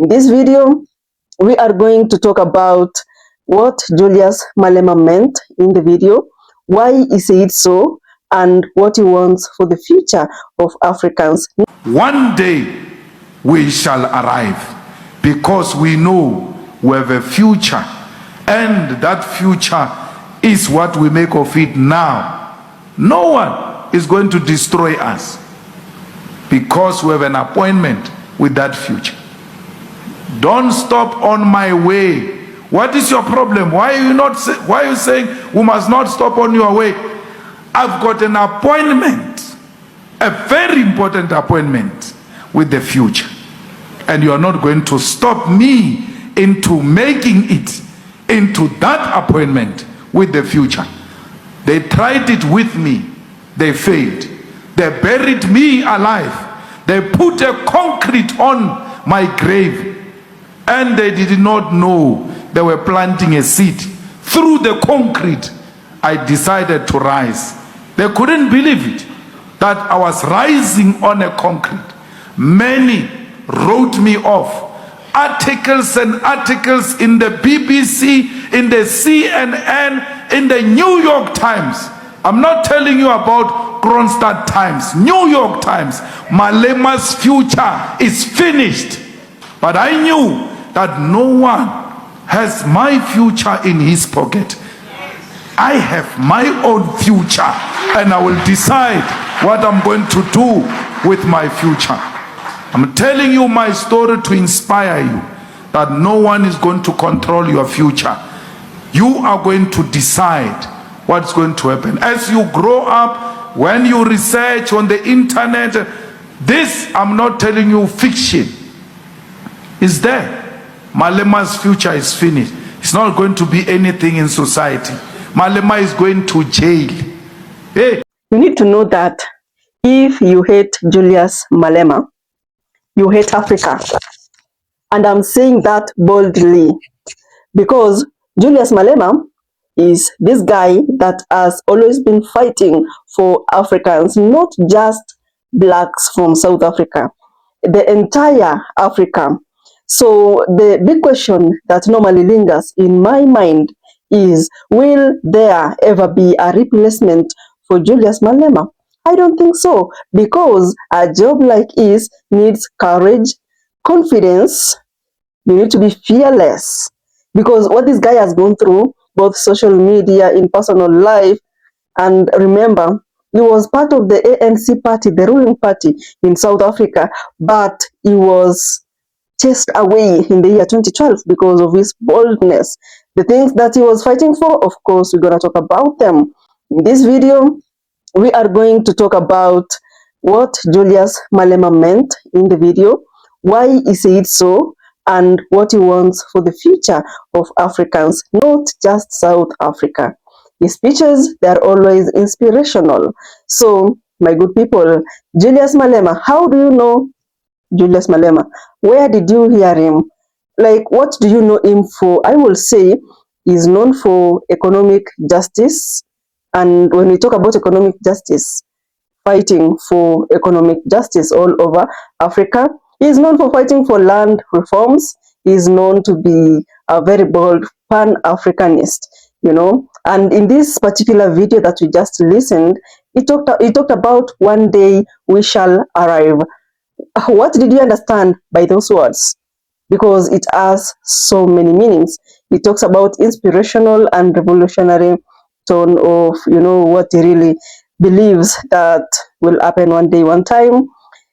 In this video, we are going to talk about what Julius Malema meant in the video, why he said so, and what he wants for the future of Africans. One day we shall arrive because we know we have a future, and that future is what we make of it now. No one is going to destroy us because we have an appointment with that future. Don't stop on my way. What is your problem? Why are you saying we must not stop on your way? I've got an appointment, a very important appointment with the future, and you are not going to stop me into making it into that appointment with the future. They tried it with me, they failed. They buried me alive. They put a concrete on my grave, and they did not know they were planting a seed. Through the concrete, I decided to rise. They couldn't believe it, that I was rising on a concrete. Many wrote me off. Articles and articles in the BBC, in the CNN, in the New York Times. I'm not telling you about Kronstadt Times, New York Times. Malema's future is finished. But I knew that no one has my future in his pocket. I have my own future, and I will decide what I'm going to do with my future. I'm telling you my story to inspire you that no one is going to control your future. You are going to decide what's going to happen. As you grow up, when you research on the internet, this, I'm not telling you fiction, is there. Malema's future is finished. It's not going to be anything in society. Malema is going to jail. Hey. You need to know that if you hate Julius Malema, you hate Africa. And I'm saying that boldly because Julius Malema is this guy that has always been fighting for Africans, not just blacks from South Africa, the entire Africa. So the big question that normally lingers in my mind is, will there ever be a replacement for Julius Malema? I don't think so, because a job like this needs courage, confidence. You need to be fearless, because what this guy has gone through, both social media, in personal life, and remember, he was part of the ANC party, the ruling party in South Africa, but he was chased away in the year 2012 because of his boldness. The things that he was fighting for, of course, we're going to talk about them. In this video, we are going to talk about what Julius Malema meant in the video, why he said so, and what he wants for the future of Africans, not just South Africa. His speeches, they are always inspirational. So, my good people, Julius Malema, how do you know Julius Malema? Where did you hear him? Like, what do you know him for? I will say he's known for economic justice. And when we talk about economic justice, fighting for economic justice all over Africa, he's known for fighting for land reforms. He's known to be a very bold pan-Africanist, you know. And in this particular video that we just listened, he talked about one day we shall arrive. What did you understand by those words? Because it has so many meanings. He talks about inspirational and revolutionary tone of, you know, what he really believes that will happen one day, one time.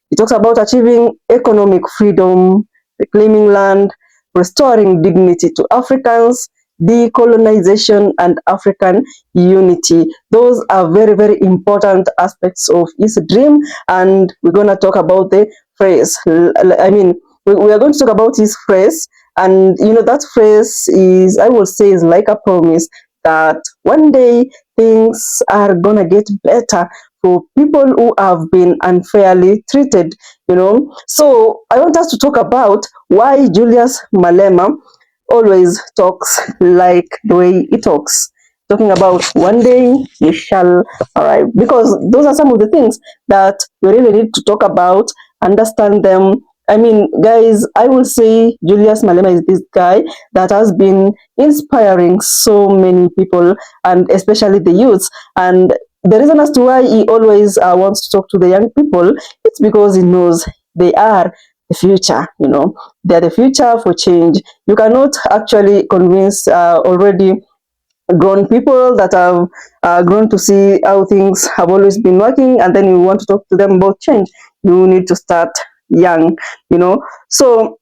He talks about achieving economic freedom, reclaiming land, restoring dignity to Africans, decolonization, and African unity. Those are very, very important aspects of his dream, and we're going to talk about the phrase. I mean, we are going to talk about his phrase, and you know, that phrase is, I will say, is like a promise that one day things are gonna get better for people who have been unfairly treated, you know. So I want us to talk about why Julius Malema always talks like the way he talks, talking about one day we shall arrive, because those are some of the things that we really need to talk about, understand them, I mean, guys, I will say Julius Malema is this guy that has been inspiring so many people, and especially the youths. And the reason as to why he always wants to talk to the young people, it's because he knows they are the future. They're the future for change. You cannot actually convince already grown people that have grown to see how things have always been working, and then you want to talk to them about change. You need to start young. So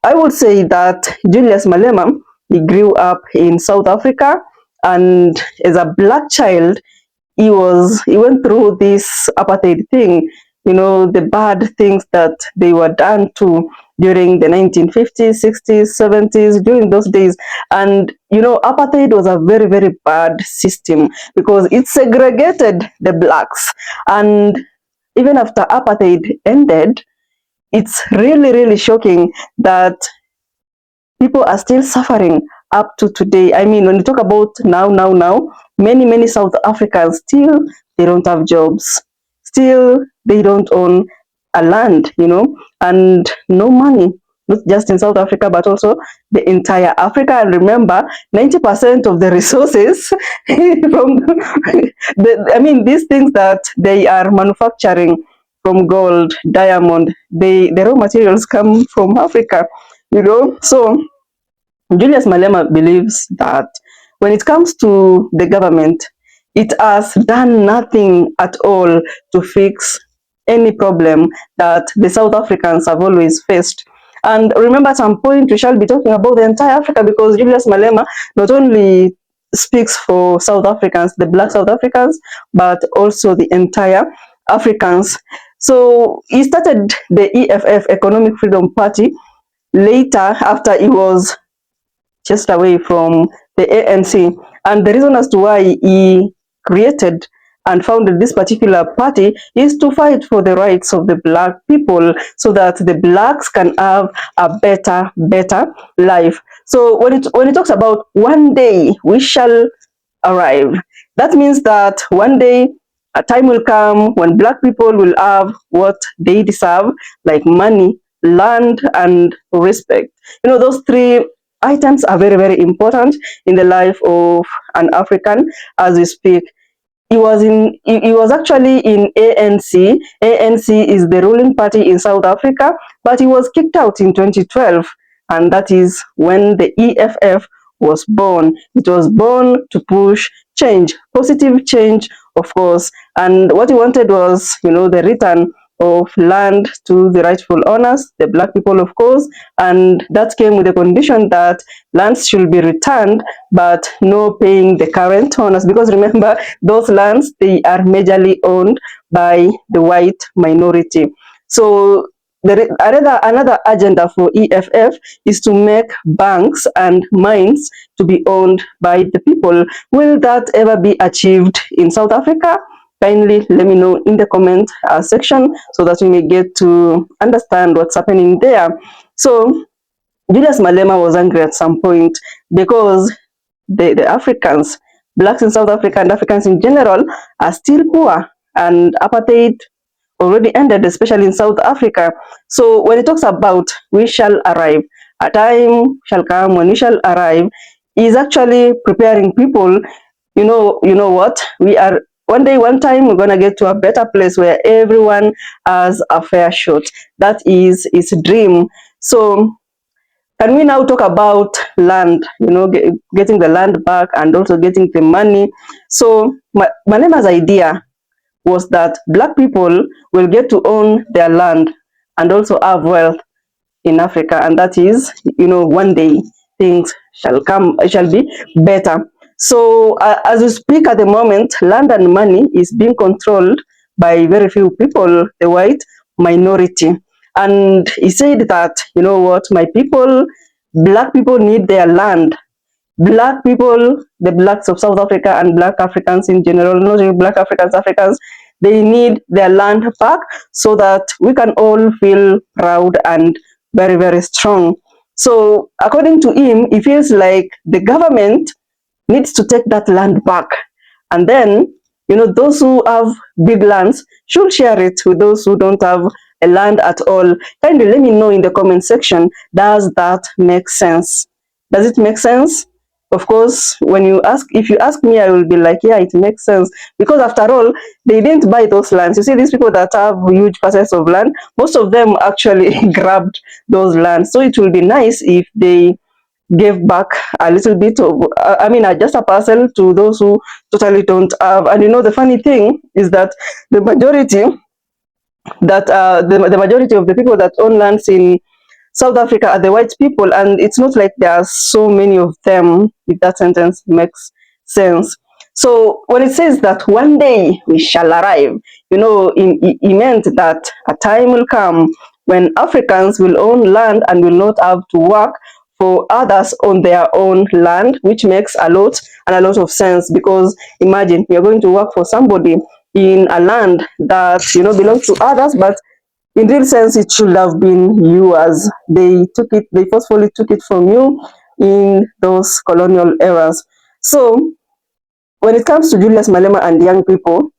I would say that Julius Malema, he grew up in South Africa, and as a black child, he went through this apartheid thing, the bad things that they were done to during the 1950s, 60s, 70s, during those days. And apartheid was a very, very bad system because it segregated the blacks. And even after apartheid ended, it's really, really shocking that people are still suffering up to today. I mean, when you talk about now, many South Africans still, they don't have jobs. Still, they don't own a land, and no money, not just in South Africa, but also the entire Africa. And remember, 90% of the resources from I mean, these things that they are manufacturing from gold, diamond, the raw materials come from Africa. So Julius Malema believes that when it comes to the government, it has done nothing at all to fix any problem that the South Africans have always faced. And remember, at some point, we shall be talking about the entire Africa, because Julius Malema not only speaks for South Africans, the black South Africans, but also the entire Africans. So he started the EFF, Economic Freedom Party, later after he was just away from the ANC. And the reason as to why he created and founded this particular party is to fight for the rights of the black people, so that the blacks can have a better life. So when it talks about one day we shall arrive, that means that one day a time will come when black people will have what they deserve, like money, land, and respect. Those three items are very, very important in the life of an African as we speak. He was actually in ANC. ANC is the ruling party in South Africa, but he was kicked out in 2012, and that is when the EFF was born. It was born to push change, positive change, of course. And what he wanted was, the return of land to the rightful owners, the black people, of course. And that came with the condition that lands should be returned, but no paying the current owners, because remember, those lands, they are majorly owned by the white minority. So another agenda for EFF is to make banks and mines to be owned by the people. Will that ever be achieved in South Africa? Kindly let me know in the comment section, so that we may get to understand what's happening there. So Julius Malema was angry at some point because the Africans, blacks in South Africa and Africans in general, are still poor, and apartheid already ended, especially in South Africa. So when it talks about we shall arrive, a time shall come when we shall arrive, is actually preparing people. You know what? We are one day, one time, we're gonna get to a better place where everyone has a fair shot. That is his dream. So can we now talk about land, getting the land back and also getting the money? So Malema's idea was that black people will get to own their land and also have wealth in Africa, and that is, one day things shall be better. So as we speak at the moment, land and money is being controlled by very few people, the white minority. And he said that, what, my people, black people need their land. Black people, the blacks of South Africa and black Africans in general, not only black Africans, they need their land back, so that we can all feel proud and very, very strong. So according to him, he feels like the government needs to take that land back. And then, those who have big lands should share it with those who don't have a land at all? Kindly let me know in the comment section. Does that make sense? Does it make sense? Of course, if you ask me, I will be like, yeah, it makes sense. Because after all, they didn't buy those lands. You see, these people that have huge parcels of land, most of them actually grabbed those lands. So it will be nice if they gave back a little bit of, just a parcel to those who totally don't have. And the funny thing is that the majority the majority of the people that own lands in South Africa are the white people, and it's not like there are so many of them, if that sentence makes sense. So when it says that one day we shall arrive, it meant that a time will come when Africans will own land and will not have to work for others on their own land, which makes a lot of sense. Because imagine you're going to work for somebody in a land that belongs to others, but in real sense it should have been yours. They forcefully took it from you in those colonial eras. So when it comes to Julius Malema and young people,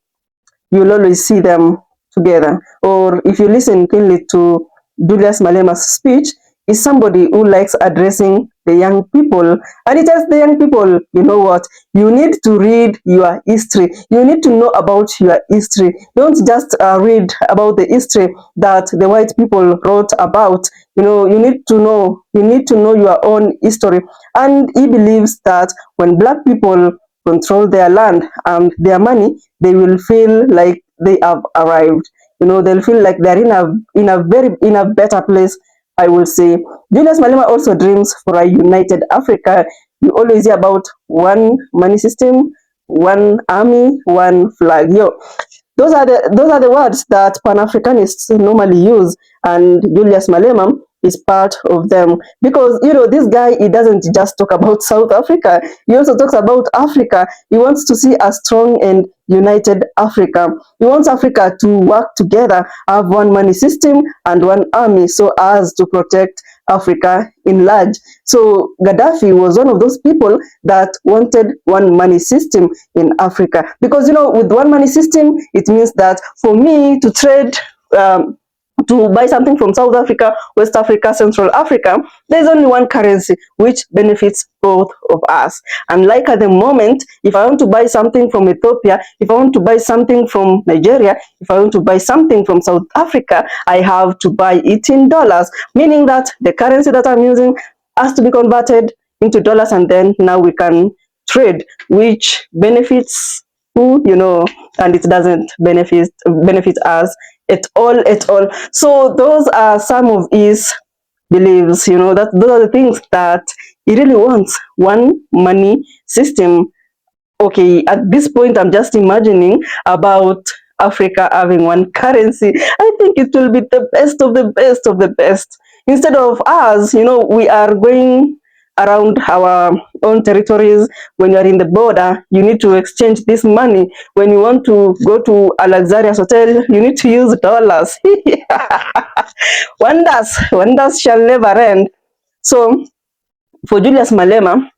you'll always see them together. Or if you listen keenly to Julius Malema's speech, is somebody who likes addressing the young people. And he tells the young people, you know what, you need to read your history. You need to know about your history. Don't just read about the history that the white people wrote about. You need to know your own history. And he believes that when black people control their land and their money, they will feel like they have arrived. They'll feel like they're in a better place, I will say. Julius Malema also dreams for a united Africa. You always hear about one money system, one army, one flag. Those are the words that Pan-Africanists normally use, and Julius Malema is part of them. Because this guy, he doesn't just talk about South Africa, he also talks about Africa. He wants to see a strong and united Africa. He wants Africa to work together, have one money system and one army, so as to protect Africa in large. So Gaddafi was one of those people that wanted one money system in Africa. Because with one money system, it means that for me to trade, to buy something from South Africa, West Africa, Central Africa, there's only one currency which benefits both of us. And like at the moment, if I want to buy something from Ethiopia, if I want to buy something from Nigeria, if I want to buy something from South Africa, I have to buy it in dollars, meaning that the currency that I'm using has to be converted into dollars, and then now we can trade, which benefits who, and it doesn't benefit us at all. So those are some of his beliefs. That those are the things that he really wants. One money system. Okay, at this point, I'm just imagining about Africa having one currency. I think it will be the best of the best of the best. Instead of us, we are going around our own territories. When you are in the border, you need to exchange this money. When you want to go to a luxurious hotel, you need to use dollars. Wonders shall never end. So for Julius Malema,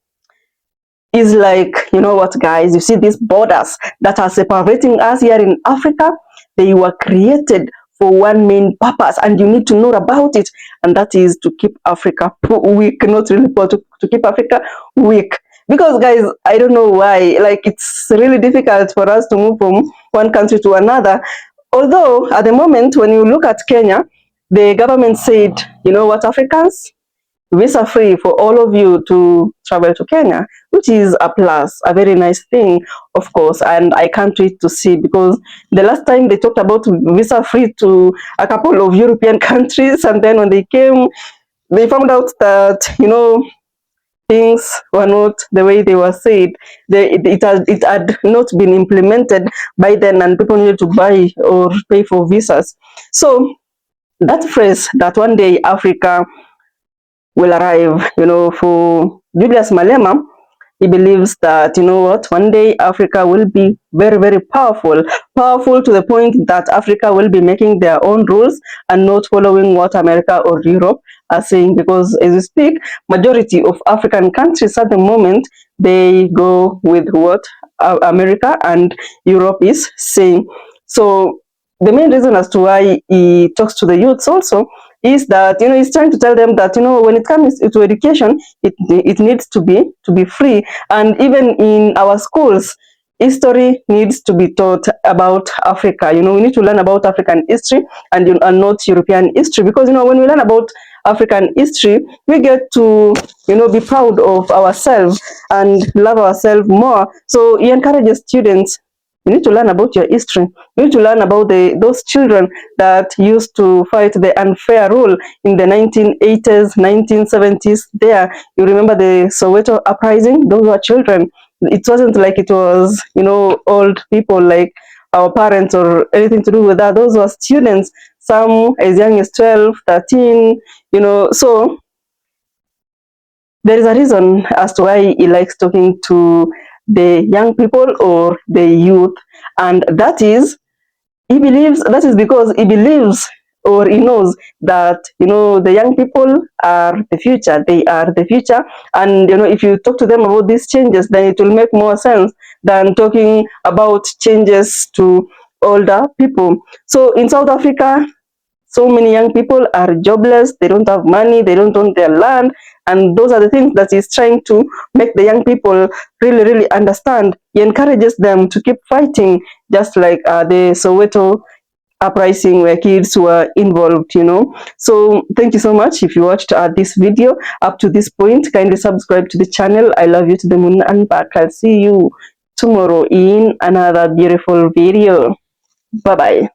is like, you know what, guys, you see these borders that are separating us here in Africa, they were created for one main purpose, and you need to know about it, and that is to keep Africa weak, not really poor, to keep Africa weak. Because, guys, I don't know why, like, it's really difficult for us to move from one country to another. Although at the moment, when you look at Kenya, the government said, you know what, Africans, visa free for all of you to travel to Kenya, which is a plus, a very nice thing, of course. And I can't wait to see, because the last time they talked about visa free to a couple of European countries, and then when they came, they found out that, things were not the way they were said. It had not been implemented by then, and people needed to buy or pay for visas. So that phrase, that one day Africa will arrive, for Julius Malema, he believes that, one day Africa will be very, very powerful to the point that Africa will be making their own rules and not following what America or Europe are saying. Because as we speak, majority of African countries at the moment, they go with what America and Europe is saying. So the main reason as to why he talks to the youths also is that, he's trying to tell them that, when it comes to education, it needs to be free. And even in our schools, history needs to be taught about Africa. We need to learn about African history, and not European history, because when we learn about African history, we get to be proud of ourselves and love ourselves more. So he encourages students, you need to learn about your history. You need to learn about those children that used to fight the unfair rule in the 1980s, 1970s. There, you remember the Soweto uprising? Those were children. It wasn't like it was, old people like our parents or anything to do with that. Those were students, some as young as 12, 13, so there is a reason as to why he likes talking to the young people or the youth, and that is because he believes, or he knows that the young people are the future. They are the future, and if you talk to them about these changes, then it will make more sense than talking about changes to older people. So in South Africa, so many young people are jobless, they don't have money, they don't own their land, and those are the things that he's trying to make the young people really, really understand. He encourages them to keep fighting, just like the Soweto uprising where kids were involved. So thank you so much. If you watched this video up to this point, kindly subscribe to the channel. I love you to the moon and back. I'll see you tomorrow in another beautiful video. Bye bye.